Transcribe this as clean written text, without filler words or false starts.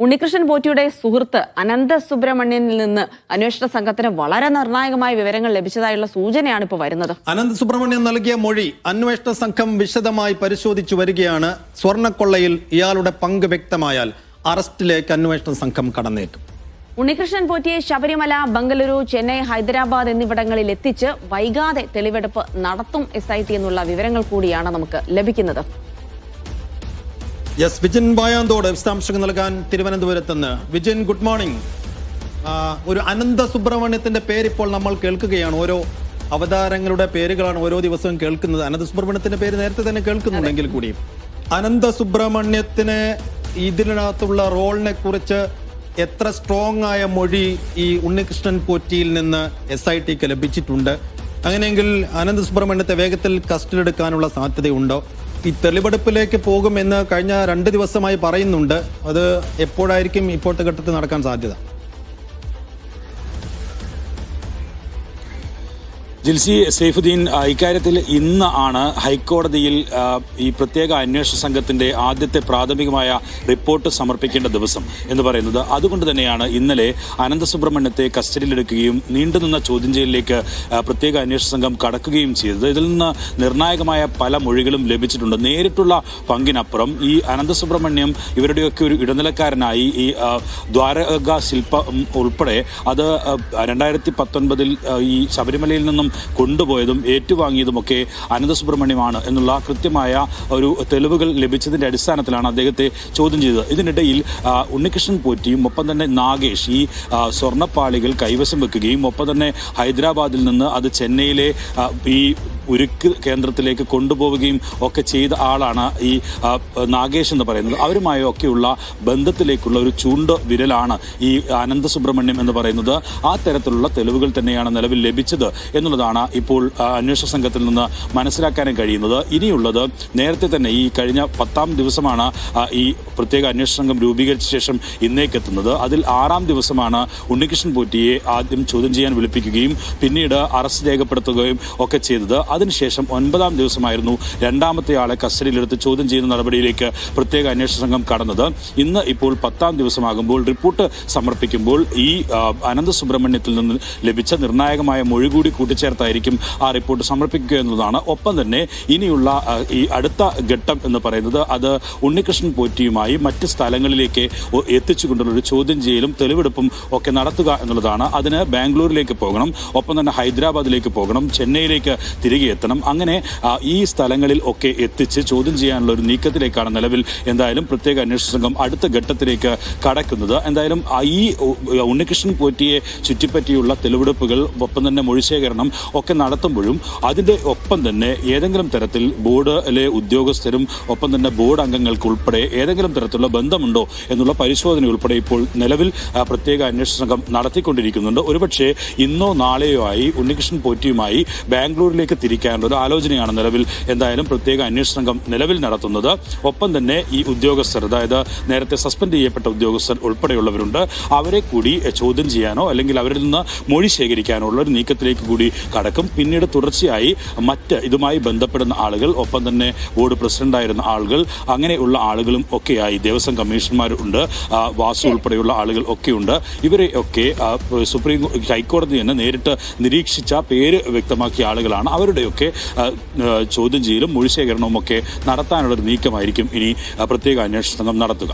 ഉണ്ണികൃഷ്ണൻ പോറ്റിയുടെ സുഹൃത്ത് അനന്ത സുബ്രഹ്മണ്യനിൽ നിന്ന് അന്വേഷണ സംഘത്തിന് വളരെ നിർണായകമായ വിവരങ്ങൾ ലഭിച്ചതായുള്ള സൂചനയാണ് ഇപ്പോൾ വരുന്നത്. അനന്ത സുബ്രഹ്മണ്യൻ നൽകിയ മൊഴി അന്വേഷണ സംഘം വിശദമായി പരിശോധിച്ചു വരികയാണ്. സ്വർണ്ണക്കൊള്ളയിൽ ഇയാളുടെ പങ്ക് വ്യക്തമായാൽ അറസ്റ്റിലേക്ക് അന്വേഷണ സംഘം കടന്നേക്കും. ഉണ്ണികൃഷ്ണൻ പോറ്റിയെ ശബരിമല, ബംഗളൂരു, ചെന്നൈ, ഹൈദരാബാദ് എന്നിവിടങ്ങളിൽ എത്തിച്ച് വൈകാതെ തെളിവെടുപ്പ് നടത്തും SIT എന്നുള്ള വിവരങ്ങൾ കൂടിയാണ് നമുക്ക് ലഭിക്കുന്നത്. യെസ്, വിജിൻ വായാന്തോട് വിശദാംശങ്ങൾ നൽകാൻ തിരുവനന്തപുരത്ത് നിന്ന്. Vijin, good morning. ഒരു അനന്ത സുബ്രഹ്മണ്യത്തിന്റെ പേരിപ്പോൾ നമ്മൾ കേൾക്കുകയാണ്. ഓരോ അവതാരങ്ങളുടെ പേരുകളാണ് ഓരോ ദിവസവും കേൾക്കുന്നത്. അനന്ത സുബ്രഹ്മണ്യത്തിന്റെ പേര് നേരത്തെ തന്നെ കേൾക്കുന്നുണ്ടെങ്കിൽ കൂടിയും അനന്ത സുബ്രഹ്മണ്യത്തിന് ഇതിനകത്തുള്ള റോളിനെ കുറിച്ച് എത്ര സ്ട്രോങ് ആയ മൊഴി ഈ ഉണ്ണികൃഷ്ണൻ പോറ്റിയിൽ നിന്ന് SITക്ക് ലഭിച്ചിട്ടുണ്ട്? അങ്ങനെയെങ്കിൽ അനന്ത സുബ്രഹ്മണ്യത്തെ വേഗത്തിൽ കസ്റ്റഡിയെടുക്കാനുള്ള സാധ്യതയുണ്ടോ? ഈ തെളിവെടുപ്പിലേക്ക് പോകുമെന്ന് കഴിഞ്ഞ 2 ദിവസമായി പറയുന്നുണ്ട്. അത് എപ്പോഴായിരിക്കും ഇപ്പോഴത്തെ ഘട്ടത്തിൽ നടക്കാൻ സാധ്യത? ജിൽസി, സൈഫുദ്ദീൻ, ഇക്കാര്യത്തിൽ ഇന്ന് ആണ് ഹൈക്കോടതിയിൽ ഈ പ്രത്യേക അന്വേഷണ സംഘത്തിന്റെ ആദ്യത്തെ പ്രാഥമികമായ റിപ്പോർട്ട് സമർപ്പിക്കേണ്ട ദിവസം എന്ന് പറയുന്നത്. അതുകൊണ്ട് തന്നെയാണ് ഇന്നലെ അനന്ത സുബ്രഹ്മണ്യത്തെ കസ്റ്റഡിയിലെടുക്കുകയും നീണ്ടുനിന്ന ചോദ്യം ചെയ്യലിലേക്ക് പ്രത്യേക അന്വേഷണ സംഘം കടക്കുകയും ചെയ്തത്. ഇതിൽ നിന്ന് നിർണായകമായ പല മൊഴികളും ലഭിച്ചിട്ടുണ്ട്. നേരിട്ടുള്ള പങ്കിനപ്പുറം ഈ അനന്ത സുബ്രഹ്മണ്യം ഇവരുടെയൊക്കെ ഒരു ഇടനിലക്കാരനായി ഈ ദ്വാരക ശില്പം ഉൾപ്പെടെ അത് 2019 ഈ ശബരിമലയിൽ നിന്നും കൊണ്ടുപോയതും ഏറ്റുവാങ്ങിയതുമൊക്കെ അനന്ത സുബ്രഹ്മണ്യമാണ് എന്നുള്ള കൃത്യമായ ഒരു തെളിവുകൾ ലഭിച്ചതിന്റെ അടിസ്ഥാനത്തിലാണ് അദ്ദേഹത്തെ ചോദ്യം ചെയ്തത്. ഇതിനിടയിൽ ഉണ്ണികൃഷ്ണൻ പോറ്റിയും ഒപ്പം തന്നെ നാഗേഷ് ഈ സ്വർണ്ണപ്പാളികൾ കൈവശം വെക്കുകയും ഒപ്പം തന്നെ ഹൈദരാബാദിൽ നിന്ന് അത് ചെന്നൈയിലെ ഈ ഉരുക്ക് കേന്ദ്രത്തിലേക്ക് കൊണ്ടുപോവുകയും ഒക്കെ ചെയ്ത ആളാണ് ഈ നാഗേഷ് എന്ന് പറയുന്നത്. അവരുമായൊക്കെയുള്ള ബന്ധത്തിലേക്കുള്ള ഒരു ചൂണ്ട വിരലാണ് ഈ അനന്ത സുബ്രഹ്മണ്യം എന്ന് പറയുന്നത്. ആ തരത്തിലുള്ള തെളിവുകൾ തന്നെയാണ് നിലവിൽ ലഭിച്ചത് എന്നുള്ളതാണ് ഇപ്പോൾ അന്വേഷണ സംഘത്തിൽ നിന്ന് മനസ്സിലാക്കാനും കഴിയുന്നത്. ഇനിയുള്ളത് നേരത്തെ തന്നെ ഈ കഴിഞ്ഞ 10ാം ദിവസമാണ് ഈ പ്രത്യേക അന്വേഷണ സംഘം രൂപീകരിച്ച ശേഷം ഇന്നേക്കെത്തുന്നത്. അതിൽ 6ാം ദിവസമാണ് ഉണ്ണികൃഷ്ണൻ പോറ്റിയെ ആദ്യം ചോദ്യം ചെയ്യാൻ വിളിപ്പിക്കുകയും പിന്നീട് അറസ്റ്റ് രേഖപ്പെടുത്തുകയും ഒക്കെ ചെയ്തത്. അതിനുശേഷം 9ാം ദിവസമായിരുന്നു രണ്ടാമത്തെ ആളെ കസ്റ്റഡിയിലെടുത്ത് ചോദ്യം ചെയ്യുന്ന നടപടിയിലേക്ക് പ്രത്യേക അന്വേഷണ സംഘം കടന്നത്. ഇന്ന് ഇപ്പോൾ 10ാം ദിവസമാകുമ്പോൾ റിപ്പോർട്ട് സമർപ്പിക്കുമ്പോൾ ഈ അനന്ത സുബ്രഹ്മണ്യത്തിൽ നിന്ന് ലഭിച്ച നിർണായകമായ മൊഴി കൂടി കൂട്ടിച്ചേർത്തായിരിക്കും ആ റിപ്പോർട്ട് സമർപ്പിക്കുക എന്നതാണ്. ഒപ്പം തന്നെ ഇനിയുള്ള ഈ അടുത്ത ഘട്ടം എന്ന് പറയുന്നത് അത് ഉണ്ണികൃഷ്ണൻ പോറ്റിയുമായി മറ്റ് സ്ഥലങ്ങളിലേക്ക് എത്തിച്ചുകൊണ്ടുള്ള ഒരു ചോദ്യം ചെയ്യലും തെളിവെടുപ്പും ഒക്കെ നടത്തുക എന്നുള്ളതാണ്. അതിന് ബാംഗ്ലൂരിലേക്ക് പോകണം, ഒപ്പം തന്നെ ഹൈദരാബാദിലേക്ക് പോകണം, ചെന്നൈയിലേക്ക് തിരികെ എത്തണം. അങ്ങനെ ഈ സ്ഥലങ്ങളിൽ ഒക്കെ എത്തിച്ച് ചോദ്യം ചെയ്യാനുള്ള ഒരു നീക്കത്തിലേക്കാണ് നിലവിൽ എന്തായാലും പ്രത്യേക അന്വേഷണ സംഘം അടുത്ത ഘട്ടത്തിലേക്ക് കടക്കുന്നത്. എന്തായാലും ഈ ഉണ്ണികൃഷ്ണൻ പോറ്റിയെ ചുറ്റിപ്പറ്റിയുള്ള തെളിവെടുപ്പുകൾ ഒപ്പം തന്നെ മൊഴിശേഖരണം ഒക്കെ നടത്തുമ്പോഴും അതിന്റെ ഒപ്പം തന്നെ ഏതെങ്കിലും തരത്തിൽ ബോർഡിലെ ഉദ്യോഗസ്ഥരും ഒപ്പം തന്നെ ബോർഡ് അംഗങ്ങൾക്ക് ഉൾപ്പെടെ ഏതെങ്കിലും തരത്തിലുള്ള ബന്ധമുണ്ടോ എന്നുള്ള പരിശോധന ഉൾപ്പെടെ ഇപ്പോൾ നിലവിൽ പ്രത്യേക അന്വേഷണ സംഘം നടത്തിക്കൊണ്ടിരിക്കുന്നുണ്ട്. ഒരുപക്ഷെ ഇന്നോ നാളെയോ ആയി ഉണ്ണികൃഷ്ണൻ പോറ്റിയുമായി ബാംഗ്ലൂരിലേക്ക് തിരിക്കാനുള്ള ഒരു ആലോചനയാണ് നിലവിൽ എന്തായാലും പ്രത്യേക അന്വേഷണ സംഘം നിലവിൽ നടത്തുന്നത്. ഒപ്പം തന്നെ ഈ ഉദ്യോഗസ്ഥർ, അതായത് നേരത്തെ സസ്പെൻഡ് ചെയ്യപ്പെട്ട ഉദ്യോഗസ്ഥർ ഉൾപ്പെടെയുള്ളവരുണ്ട്, അവരെ കൂടി ചോദ്യം ചെയ്യാനോ അല്ലെങ്കിൽ അവരിൽ നിന്ന് മൊഴി ശേഖരിക്കാനോ ഉള്ള ഒരു നീക്കത്തിലേക്ക് കൂടി കടക്കും. പിന്നീട് തുടർച്ചയായി മറ്റ് ഇതുമായി ബന്ധപ്പെടുന്ന ആളുകൾ, ഒപ്പം തന്നെ ബോർഡ് പ്രസിഡന്റായിരുന്ന ആളുകൾ, അങ്ങനെയുള്ള ആളുകളും ഒക്കെയായി ദേവസ്വം കമ്മീഷണർമാരുണ്ട്, വാസു ഉൾപ്പെടെയുള്ള ആളുകൾ ഒക്കെയുണ്ട്. ഇവരെ ഒക്കെ സുപ്രീം ഹൈക്കോടതി തന്നെ നേരിട്ട് നിരീക്ഷിച്ച പേര് വ്യക്തമാക്കിയ ആളുകളാണ്. അവരുടെയൊക്കെ ചോദ്യം ചെയ്യലും മൊഴിശേഖരണവും ഒക്കെ നടത്താനുള്ള ഒരു നീക്കമായിരിക്കും ഇനി പ്രത്യേക അന്വേഷണ സംഘം നടത്തുക.